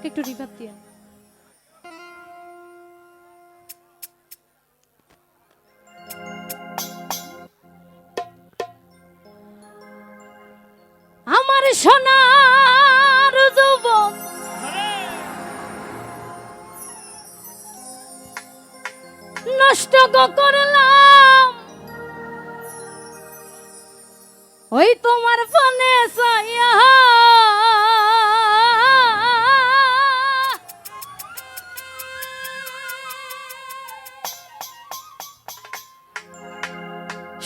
আমাকে একটু রিভাব দিয়ে। আমার সোনার যৌবন নষ্ট করলাম ওই তোমার ফোনে চাইয়া।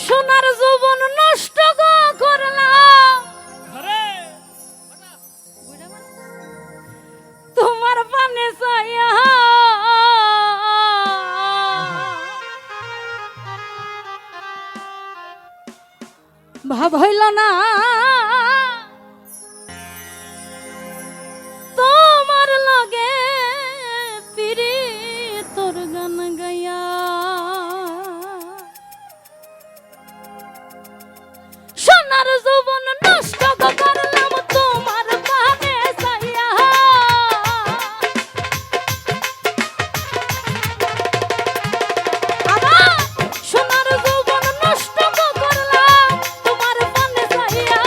সোনার যৌবন নষ্ট করলাম তোমার পানে চাইয়া। ভাব হইল না তোমার লগে পিরি তোর গান গাইয়া। সোনার যৌবন নষ্ট করলাম তোমার পানে চাইয়া। আমার সোনার যৌবন নষ্ট করলাম তোমার পানে চাইয়া।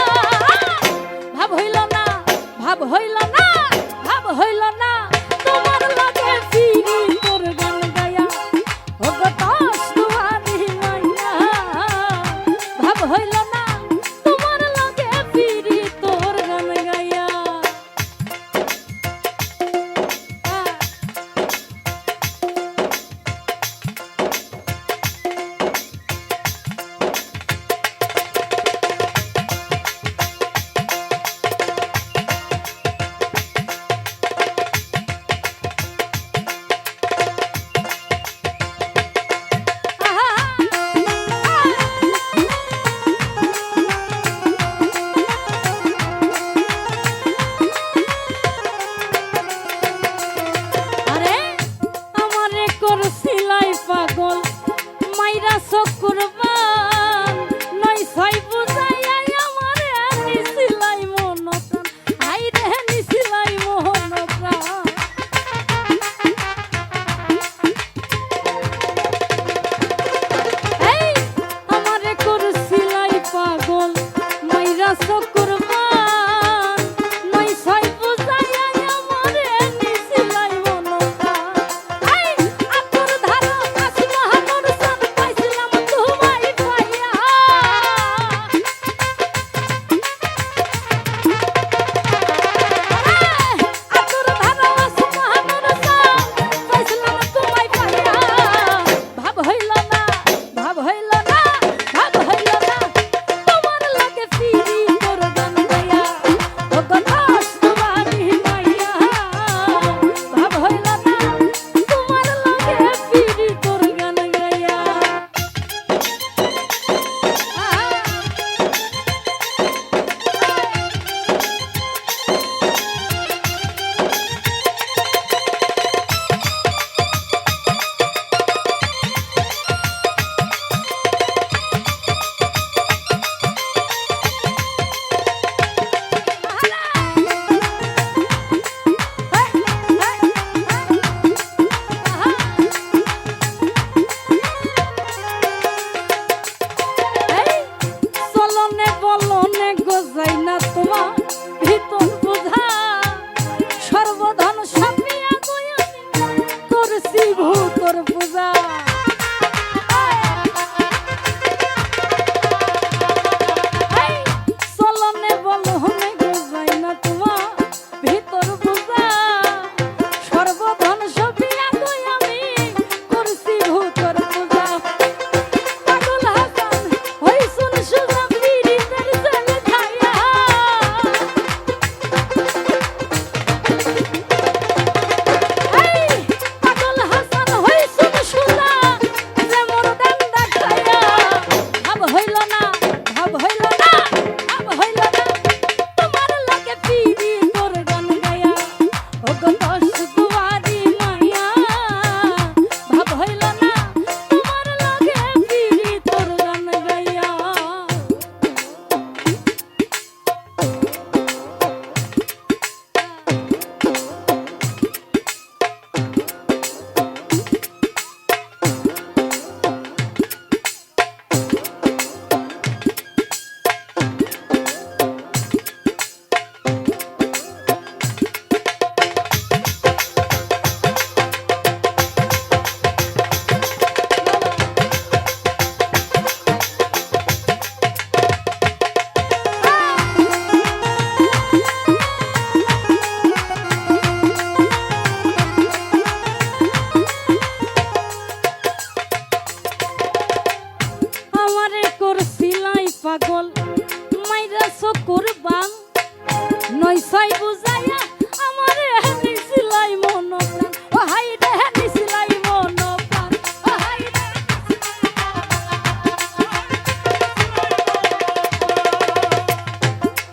নয় ছয় বুঝাইয়া আমারে নিছিলাই মন প্রাণ ও হাই রে নিছিলাই মন প্রাণ ও হাই রে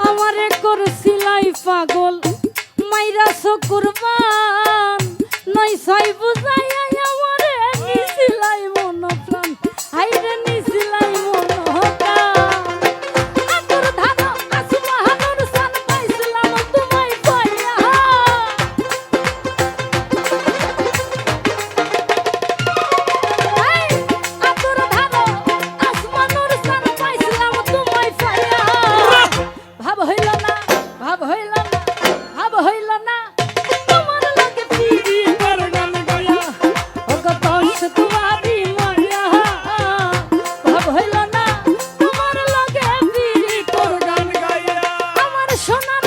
আমারে করছিলাই পাগল মাইরা কুরবান নয় ছয় বুঝাইয়া আমারে নিছিলাই মন প্রাণ হাই রে নিছিলাই মন প্রাণ আতর ধান আসমানোর সান পাইছিলাম তোমায় পাইয়া আতর ধান আসমানোর সান পাইছিলাম তোমায় পাইয়া ভাব হইল না ভাব হইল না ভাব হইল না তোমার লাগে পিড়ি তোর গান গায়া ও কত তোমারি মায়া ভাব হইল না তোমার লাগে পিড়ি তোর গান গায়া আমার সোনার